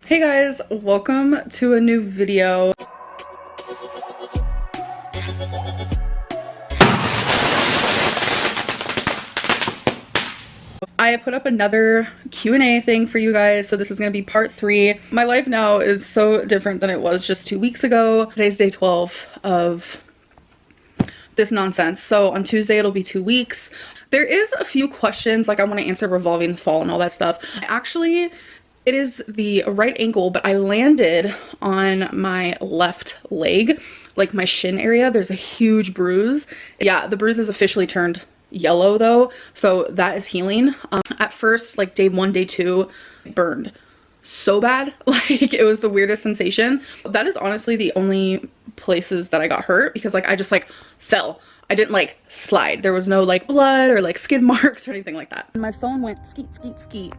Hey guys, welcome to a new video. I put up another Q&A thing for you guys, so this is going to be part 3. My life now is so different than it was just 2 weeks ago. Today's day 12 of this nonsense, so on Tuesday it'll be 2 weeks. There is a few questions like I want to answer revolving the fall and all that stuff. Actually, it is the right ankle, but I landed on my left leg, like my shin area. There's a huge bruise. Yeah, the bruise is officially turned yellow though, so that is healing. At first, like day 1, day 2, it burned so bad. Like, it was the weirdest sensation. That is honestly the only places that I got hurt, because like I just like fell. I didn't like slide. There was no like blood or like skid marks or anything like that. My phone went skeet skeet skeet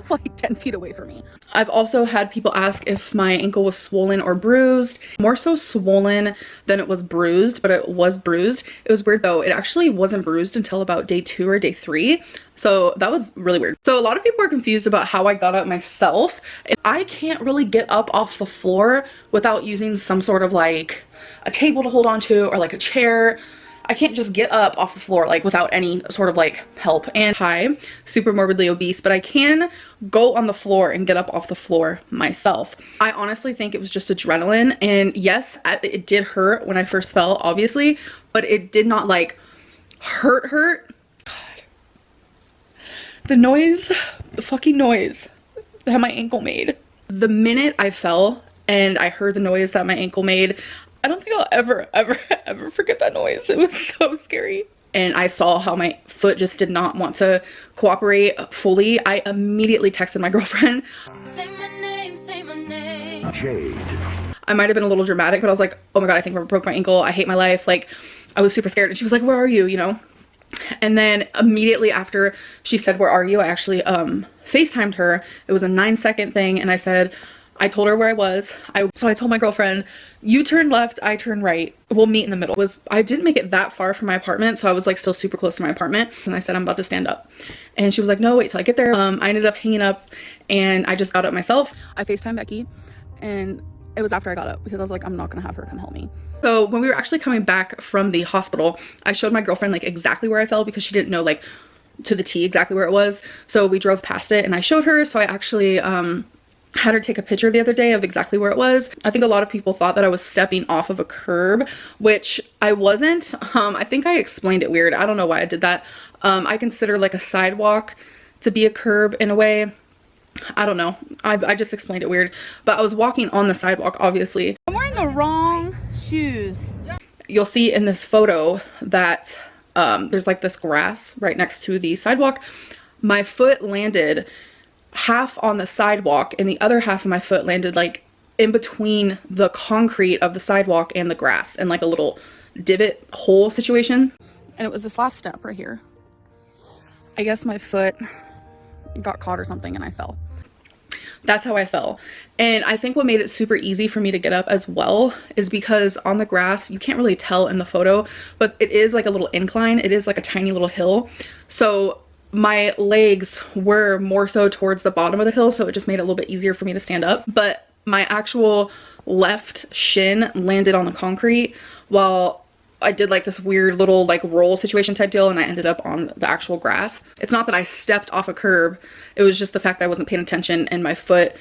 like 10 feet away from me. I've also had people ask if my ankle was swollen or bruised. More so swollen than it was bruised, but it was bruised. It was weird though. It actually wasn't bruised until about day 2 or day 3. So that was really weird. So a lot of people are confused about how I got up myself. I can't really get up off the floor without using some sort of like a table to hold on to or like a chair. I can't just get up off the floor like without any sort of like help. And hi, super morbidly obese, but I can go on the floor and get up off the floor myself. I honestly think it was just adrenaline, and yes, it did hurt when I first fell, obviously, but it did not like hurt. God. The noise, the fucking noise that my ankle made. The minute I fell and I heard the noise that my ankle made, I don't think I'll ever forget that noise. It was so scary. And I saw how my foot just did not want to cooperate fully. I immediately texted my girlfriend. Say my name. Jade. I might have been a little dramatic, but I was like, oh my god, I think I broke my ankle. I hate my life. Like, I was super scared. And she was like, where are you? You know? And then immediately after she said, where are you? I actually FaceTimed her. It was a 9-second thing. And I told her where I was. So I told my girlfriend, you turn left, I turn right. We'll meet in the middle. I didn't make it that far from my apartment, so I was like still super close to my apartment. And I said, I'm about to stand up. And she was like, no, wait till I get there. I ended up hanging up and I just got up myself. I FaceTimed Becky, and it was after I got up because I was like, I'm not gonna have her come help me. So when we were actually coming back from the hospital, I showed my girlfriend like exactly where I fell because she didn't know like to the T exactly where it was. So we drove past it and I showed her. So I actually had her take a picture the other day of exactly where it was. I think a lot of people thought that I was stepping off of a curb, which I wasn't. I think I explained it weird. I don't know why I did that. I consider like a sidewalk to be a curb in a way. I don't know. I just explained it weird. But I was walking on the sidewalk, obviously. I'm wearing the wrong shoes. You'll see in this photo that there's like this grass right next to the sidewalk. My foot landed half on the sidewalk and the other half of my foot landed like in between the concrete of the sidewalk and the grass, and like a little divot hole situation. And it was this last step right here. I guess my foot got caught or something and I fell. That's how I fell. And I think what made it super easy for me to get up as well is because on the grass, you can't really tell in the photo, but it is like a little incline. It is like a tiny little hill. So my legs were more so towards the bottom of the hill, so it just made it a little bit easier for me to stand up. But my actual left shin landed on the concrete while I did like this weird little like roll situation type deal, and I ended up on the actual grass. It's not that I stepped off a curb, it was just the fact that I wasn't paying attention and my foot,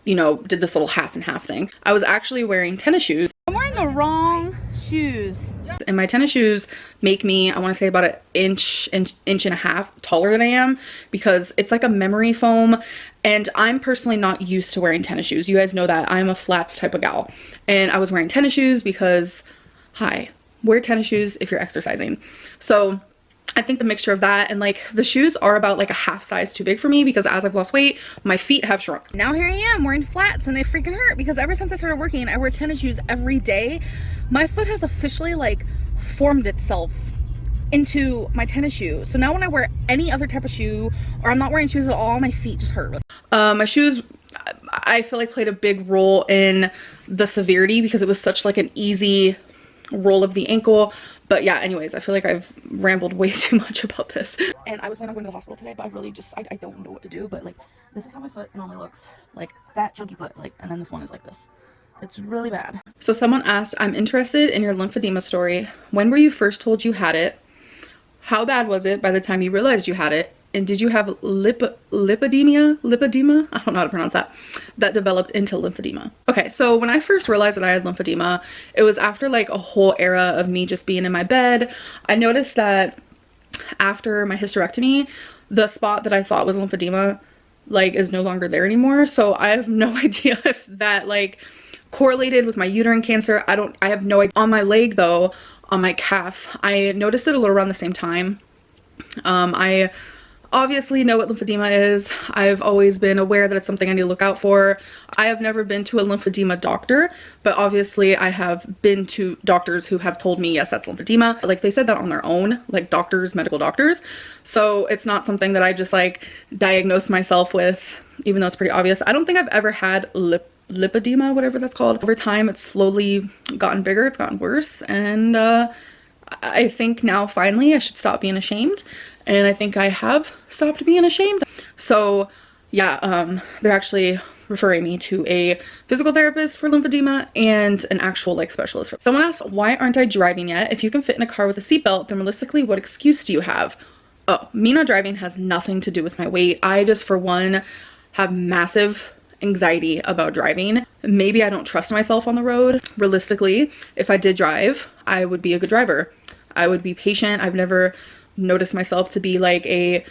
you know, did this little half and half thing. I was actually wearing tennis shoes. I'm wearing the wrong shoes. And my tennis shoes make me, I want to say about an inch and a half taller than I am, because it's like a memory foam, and I'm personally not used to wearing tennis shoes. You guys know that I'm a flats type of gal, and I was wearing tennis shoes because, hi, wear tennis shoes if you're exercising. So I think the mixture of that and like the shoes are about like a half size too big for me, because as I've lost weight, my feet have shrunk. Now here I am wearing flats and they freaking hurt, because ever since I started working, I wear tennis shoes every day. My foot has officially like formed itself into my tennis shoe. So now when I wear any other type of shoe, or I'm not wearing shoes at all, my feet just hurt. My shoes, I feel like played a big role in the severity, because it was such like an easy roll of the ankle. But yeah, anyways, I feel like I've rambled way too much about this. And I was planning on going to the hospital today, but I really just, I don't know what to do. But like, this is how my foot normally looks, like fat, chunky foot, like, and then this one is like this. It's really bad. So someone asked, I'm interested in your lymphedema story. When were you first told you had it? How bad was it by the time you realized you had it? And did you have lipedema? I don't know how to pronounce that developed into lymphedema. Okay, so when I first realized that I had lymphedema, it was after like a whole era of me just being in my bed. I noticed that after my hysterectomy, the spot that I thought was lymphedema like is no longer there anymore. So I have no idea if that like correlated with my uterine cancer. I have no idea. On my leg though, on my calf, I noticed it a little around the same time. I obviously know what lymphedema is. I've always been aware that it's something I need to look out for. I have never been to a lymphedema doctor, but obviously I have been to doctors who have told me, yes, that's lymphedema. Like they said that on their own, like doctors, medical doctors. So it's not something that I just like diagnose myself with, even though it's pretty obvious. I don't think I've ever had lipedema, whatever that's called. Over time, it's slowly gotten bigger, it's gotten worse, and I think now finally I should stop being ashamed, and I think I have stopped being ashamed. So yeah, they're actually referring me to a physical therapist for lymphedema and an actual like specialist. Someone asked, why aren't I driving yet? If you can fit in a car with a seatbelt, then realistically, what excuse do you have? Oh, me not driving has nothing to do with my weight. I just, for one, have massive anxiety about driving. Maybe I don't trust myself on the road. Realistically, if I did drive, I would be a good driver. I would be patient. I've never noticed myself to be like a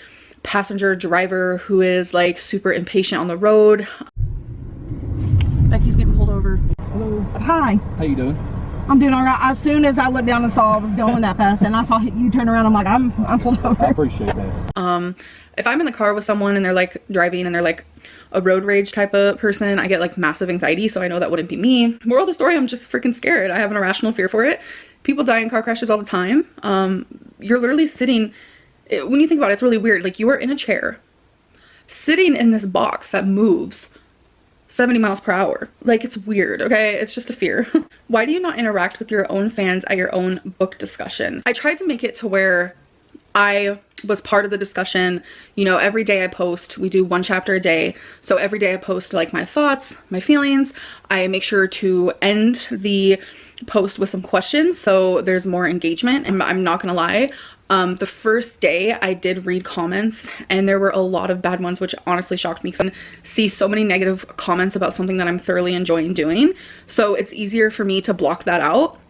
passenger driver who is like super impatient on the road. Becky's getting pulled over. Hello. Hi. How you doing? I'm doing all right. As soon as I looked down and saw I was going that fast, and I saw you turn around, I'm like, I'm pulled over. I appreciate that. If I'm in the car with someone and they're like driving and they're like a road rage type of person, I get like massive anxiety, so I know that wouldn't be me. Moral of the story, I'm just freaking scared. I have an irrational fear for it. People die in car crashes all the time. You're literally sitting, when you think about it, it's really weird. Like you are in a chair, sitting in this box that moves 70 miles per hour. Like it's weird, okay? It's just a fear. Why do you not interact with your own fans at your own book discussion? I tried to make it to where I was part of the discussion. You know, every day I post, we do one chapter a day. So every day I post like my thoughts, my feelings. I make sure to end the post with some questions so there's more engagement. And I'm not gonna lie, the first day I did read comments and there were a lot of bad ones, which honestly shocked me because I see so many negative comments about something that I'm thoroughly enjoying doing. So it's easier for me to block that out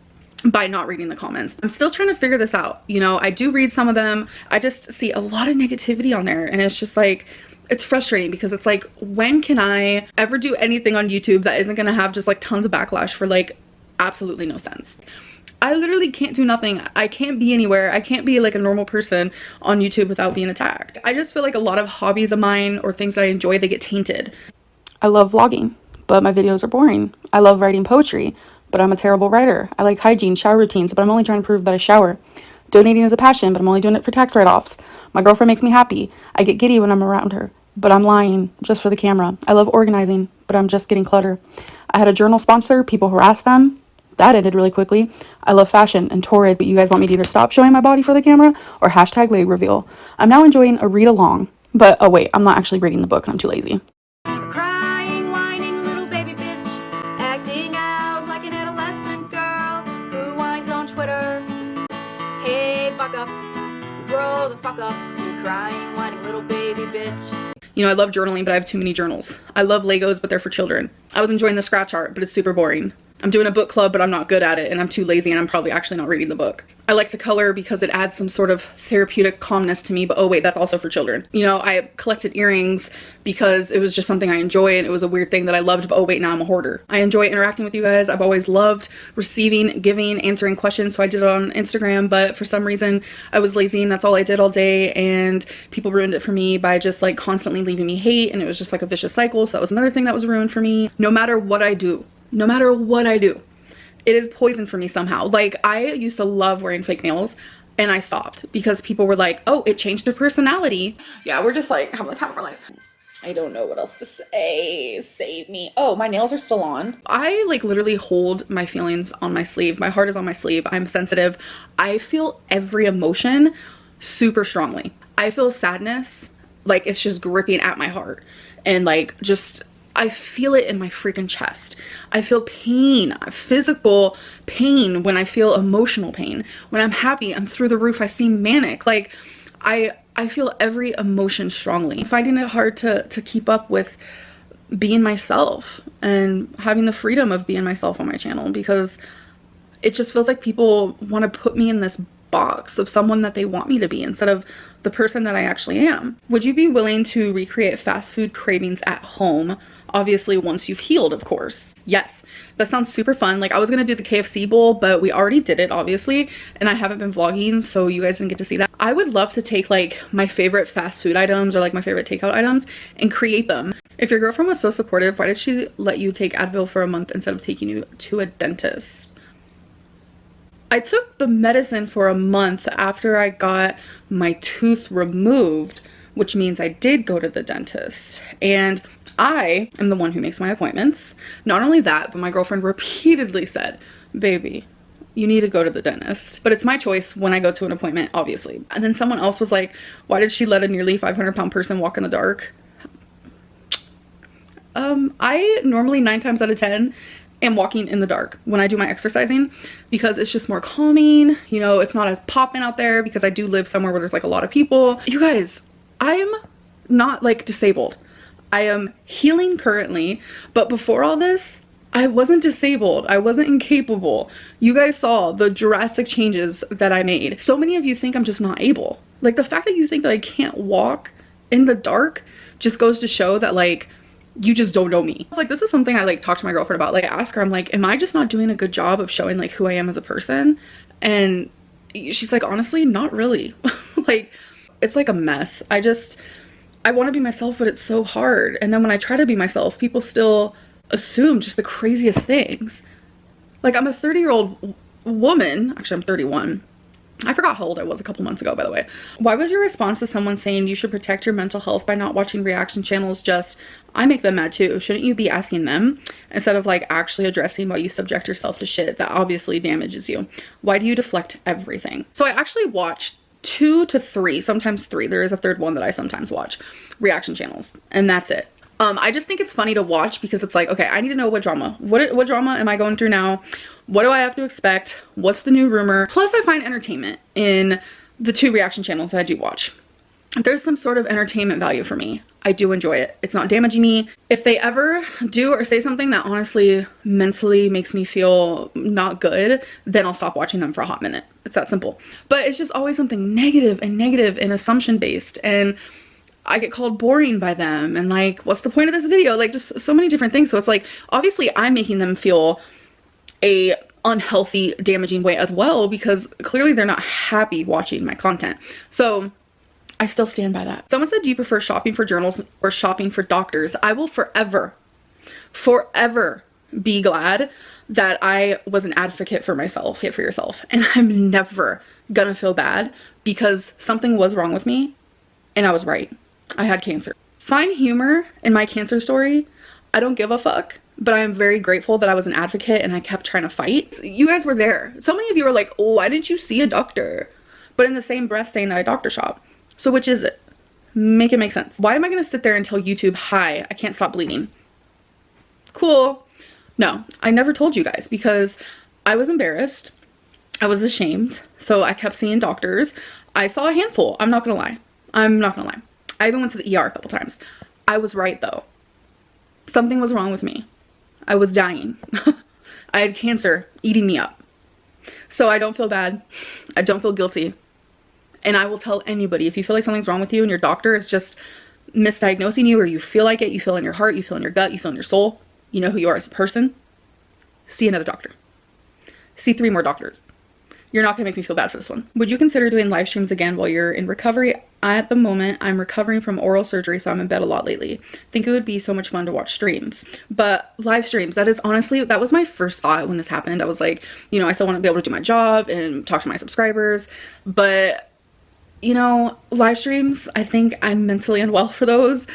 by not reading the comments. I'm still trying to figure this out. You know, I do read some of them. I just see a lot of negativity on there and it's just like, it's frustrating because it's like, when can I ever do anything on YouTube that isn't gonna have just like tons of backlash for like absolutely no sense? I literally can't do nothing. I can't be anywhere. I can't be like a normal person on YouTube without being attacked. I just feel like a lot of hobbies of mine or things that I enjoy, they get tainted. I love vlogging, but my videos are boring. I love writing poetry, but I'm a terrible writer. I like hygiene, shower routines, but I'm only trying to prove that I shower. Donating is a passion, but I'm only doing it for tax write-offs. My girlfriend makes me happy. I get giddy when I'm around her, but I'm lying just for the camera. I love organizing, but I'm just getting clutter. I had a journal sponsor, people harass them. That ended really quickly. I love fashion and torrid, but you guys want me to either stop showing my body for the camera or hashtag leg reveal. I'm now enjoying a read along, but oh wait, I'm not actually reading the book and I'm too lazy. Crying, whining little baby bitch, acting out like an adolescent girl who whines on Twitter. Hey, buck up, grow the fuck up, you crying, whining little baby bitch. You know, I love journaling, but I have too many journals. I love Legos, but they're for children. I was enjoying the scratch art, but it's super boring. I'm doing a book club, but I'm not good at it, and I'm too lazy, and I'm probably actually not reading the book. I like to color because it adds some sort of therapeutic calmness to me, but oh wait, that's also for children. You know, I collected earrings because it was just something I enjoy, and it was a weird thing that I loved, but oh wait, now I'm a hoarder. I enjoy interacting with you guys. I've always loved receiving, giving, answering questions, so I did it on Instagram, but for some reason, I was lazy, and that's all I did all day, and people ruined it for me by just like constantly leaving me hate, and it was just like a vicious cycle, so that was another thing that was ruined for me. No matter what I do, it is poison for me somehow. Like, I used to love wearing fake nails and I stopped because people were like, oh, it changed their personality. Yeah, we're just like having the time of our life. I don't know what else to say. Save me. Oh, my nails are still on. I like literally hold my feelings on my sleeve. My heart is on my sleeve. I'm sensitive. I feel every emotion super strongly. I feel sadness, like it's just gripping at my heart, and like just I feel it in my freaking chest. I feel pain, physical pain, when I feel emotional pain. When I'm happy, I'm through the roof. I seem manic. Like I feel every emotion strongly. I'm finding it hard to keep up with being myself and having the freedom of being myself on my channel, because it just feels like people want to put me in this box of someone that they want me to be instead of the person that I actually am. Would you be willing to recreate fast food cravings at home? Obviously, once you've healed, of course. Yes, that sounds super fun. Like, I was gonna do the KFC bowl, but we already did it, obviously, and I haven't been vlogging, so you guys didn't get to see that. I would love to take like my favorite fast food items or like my favorite takeout items and create them. If your girlfriend was so supportive, why did she let you take Advil for a month instead of taking you to a dentist? I took the medicine for a month after I got my tooth removed, which means I did go to the dentist, and I am the one who makes my appointments. Not only that, but my girlfriend repeatedly said, baby, you need to go to the dentist. But it's my choice when I go to an appointment, obviously. And then someone else was like, why did she let a nearly 500-pound person walk in the dark? I normally 9 times out of 10 am walking in the dark when I do my exercising, because it's just more calming. You know, it's not as popping out there, because I do live somewhere where there's like a lot of people. You guys, I'm not like disabled. I am healing currently, but before all this, I wasn't disabled. I wasn't incapable. You guys saw the drastic changes that I made. So many of you think I'm just not able. Like, the fact that you think that I can't walk in the dark just goes to show that like you just don't know me. Like, this is something I like talk to my girlfriend about. Like, I ask her, I'm like, am I just not doing a good job of showing like who I am as a person? And she's like, honestly, not really. Like, it's like a mess. I want to be myself, but it's so hard. And then when I try to be myself, people still assume just the craziest things. Like, I'm a 30-year-old woman. Actually, I'm 31. I forgot how old I was a couple months ago, by the way. Why was your response to someone saying you should protect your mental health by not watching reaction channels just, I make them mad too? Shouldn't you be asking them instead of like actually addressing why you subject yourself to shit that obviously damages you? Why do you deflect everything? So I actually watched 2 to 3, sometimes 3. There is a third one that I sometimes watch, reaction channels, and that's it. I just think it's funny to watch, because it's like, okay, I need to know what drama. What drama am I going through now? What do I have to expect? What's the new rumor? Plus, I find entertainment in the 2 reaction channels that I do watch. There's some sort of entertainment value for me. I do enjoy it. It's not damaging me. If they ever do or say something that honestly mentally makes me feel not good, then I'll stop watching them for a hot minute. It's that simple. But it's just always something negative and assumption based, and I get called boring by them, and like, what's the point of this video? Like, just so many different things. So it's like, obviously I'm making them feel a unhealthy, damaging way as well, because clearly they're not happy watching my content. So I still stand by that. Someone said, do you prefer shopping for journals or shopping for doctors? I will forever be glad that I was an advocate for myself, for yourself. And I'm never gonna feel bad because something was wrong with me and I was right. I had cancer. Find humor in my cancer story. I don't give a fuck, but I am very grateful that I was an advocate and I kept trying to fight. You guys were there. So many of you were like, oh, why didn't you see a doctor? But in the same breath saying that I doctor shop. So which is it? Make it make sense. Why am I gonna sit there and tell YouTube, hi, I can't stop bleeding? Cool. No, I never told you guys because I was embarrassed. I was ashamed. So I kept seeing doctors. I saw a handful. I'm not gonna lie. I'm not gonna lie. I even went to the ER a couple times. I was right though. Something was wrong with me. I was dying. I had cancer eating me up. So I don't feel bad. I don't feel guilty. And I will tell anybody, if you feel like something's wrong with you and your doctor is just misdiagnosing you, or you feel like it, you feel in your heart, you feel in your gut, you feel in your soul, you know who you are as a person, see another doctor. See 3 more doctors. You're not gonna make me feel bad for this one. Would you consider doing live streams again while you're in recovery? At the moment, I'm recovering from oral surgery, so I'm in bed a lot lately. Think it would be so much fun to watch streams. But live streams, that is honestly, that was my first thought when this happened. I was like, you know, I still want to be able to do my job and talk to my subscribers. But, you know, live streams, I think I'm mentally unwell for those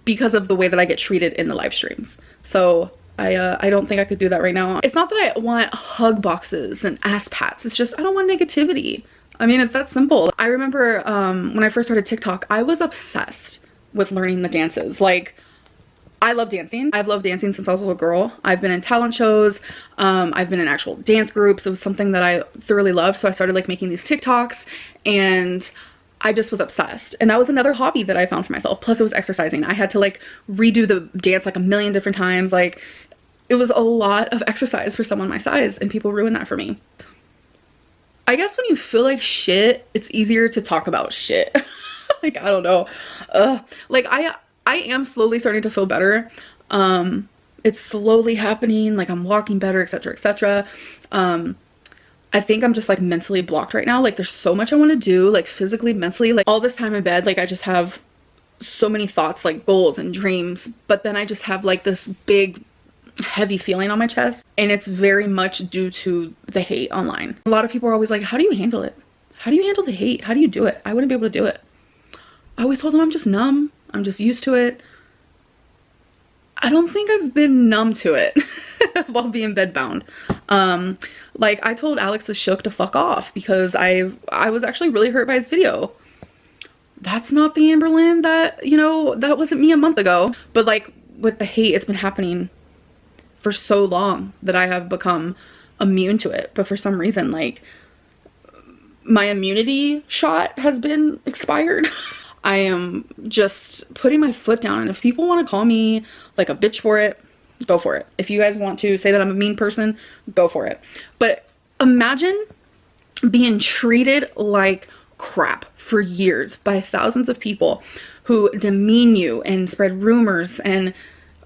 because of the way that I get treated in the live streams. So I don't think I could do that right now. It's not that I want hug boxes and ass pats. It's just I don't want negativity. I mean, it's that simple. I remember when I first started TikTok, I was obsessed with learning the dances. Like, I love dancing. I've loved dancing since I was a little girl. I've been in talent shows. I've been in actual dance groups. It was something that I thoroughly loved. So I started like making these TikToks and I just was obsessed. And that was another hobby that I found for myself. Plus it was exercising. I had to like redo the dance like a million different times. Like, it was a lot of exercise for someone my size, and people ruined that for me. I guess when you feel like shit, it's easier to talk about shit. Like, I don't know. Like I am slowly starting to feel better. It's slowly happening. Like, I'm walking better, etc, etc. I think I'm just like mentally blocked right now. Like, there's so much I want to do, like physically, mentally, like all this time in bed. Like, I just have so many thoughts, like goals and dreams, but then I just have like this big heavy feeling on my chest, and it's very much due to the hate online. A lot of people are always like, how do you handle it? How do you handle the hate? How do you do it? I wouldn't be able to do it. I always told them I'm just numb. I'm just used to it. I don't think I've been numb to it while being bedbound. Like, I told Alex the Shook to fuck off because I was actually really hurt by his video. That's not the Amberlynn that, you know, that wasn't me a month ago. But like, with the hate, it's been happening for so long that I have become immune to it. But for some reason, like, my immunity shot has been expired. I am just putting my foot down, and if people want to call me like a bitch for it, go for it. If you guys want to say that I'm a mean person, go for it. But imagine being treated like crap for years by thousands of people who demean you and spread rumors and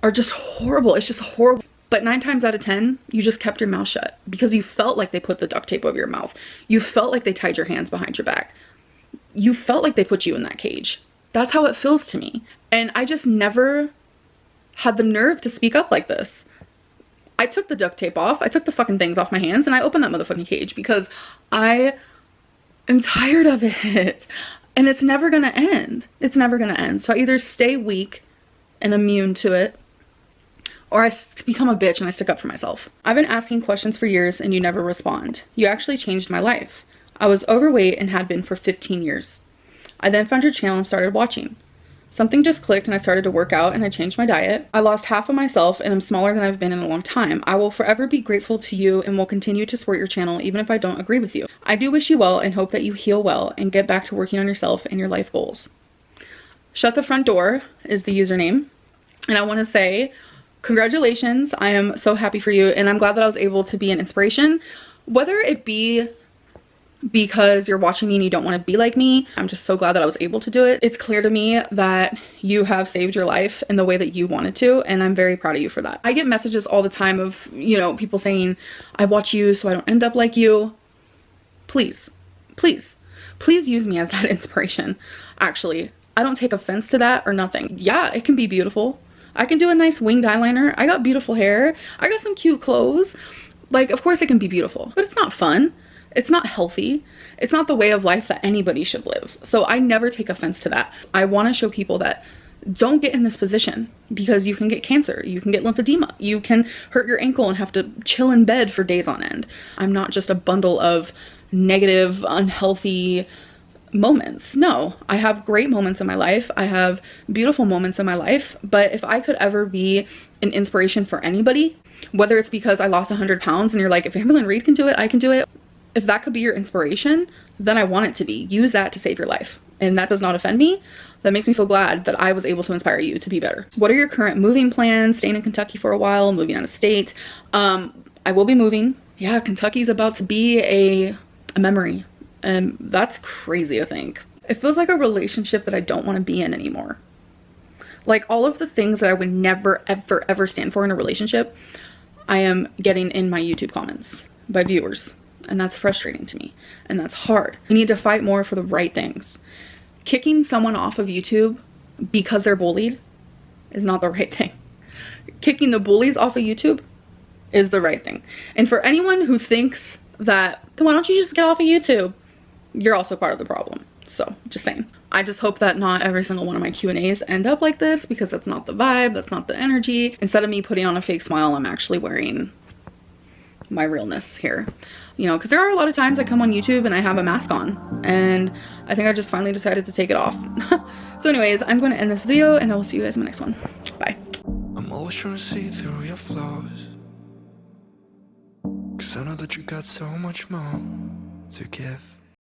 are just horrible. It's just horrible. But 9 times out of 10, you just kept your mouth shut because you felt like they put the duct tape over your mouth. You felt like they tied your hands behind your back. You felt like they put you in that cage. That's how it feels to me. And I just never had the nerve to speak up like this. I took the duct tape off. I took the fucking things off my hands and I opened that motherfucking cage because I am tired of it. And it's never gonna end. It's never gonna end. So I either stay weak and immune to it, or I become a bitch and I stick up for myself. I've been asking questions for years and you never respond. You actually changed my life. I was overweight and had been for 15 years. I then found your channel and started watching. Something just clicked and I started to work out and I changed my diet. I lost half of myself and I'm smaller than I've been in a long time. I will forever be grateful to you and will continue to support your channel even if I don't agree with you. I do wish you well and hope that you heal well and get back to working on yourself and your life goals. Shut the Front Door is the username. And I want to say, congratulations. I am so happy for you and I'm glad that I was able to be an inspiration. Whether it be because you're watching me and you don't want to be like me, I'm just so glad that I was able to do it. It's clear to me that you have saved your life in the way that you wanted to, and I'm very proud of you for that. I get messages all the time of, you know, people saying, I watch you so I don't end up like you. Please, please, please use me as that inspiration. Actually, I don't take offense to that or nothing. Yeah, it can be beautiful. I can do a nice winged eyeliner. I got beautiful hair. I got some cute clothes. Like, of course it can be beautiful, but it's not fun. It's not healthy. It's not the way of life that anybody should live. So I never take offense to that. I want to show people that don't get in this position because you can get cancer, you can get lymphedema, you can hurt your ankle and have to chill in bed for days on end. I'm not just a bundle of negative, unhealthy moments. No, I have great moments in my life. I have beautiful moments in my life. But if I could ever be an inspiration for anybody, whether it's because I lost 100 pounds and you're like, if Amberlynn Reid can do it, I can do it. If that could be your inspiration, then I want it to be. Use that to save your life. And that does not offend me. That makes me feel glad that I was able to inspire you to be better. What are your current moving plans? Staying in Kentucky for a while, moving out of state. I will be moving. Yeah, Kentucky's about to be a memory. And that's crazy to think. It feels like a relationship that I don't want to be in anymore. Like, all of the things that I would never, ever, ever stand for in a relationship, I am getting in my YouTube comments by viewers. And that's frustrating to me. And that's hard. We need to fight more for the right things. Kicking someone off of YouTube because they're bullied is not the right thing. Kicking the bullies off of YouTube is the right thing. And for anyone who thinks that, then why don't you just get off of YouTube? You're also part of the problem. So, just saying. I just hope that not every single one of my Q&As end up like this, because that's not the vibe, that's not the energy. Instead of me putting on a fake smile, I'm actually wearing my realness here. You know, because there are a lot of times I come on YouTube and I have a mask on, and I think I just finally decided to take it off. So anyways, I'm going to end this video and I will see you guys in the next one. Bye. I'm always trying to see through your flaws, 'cause I know that you got so much more to give.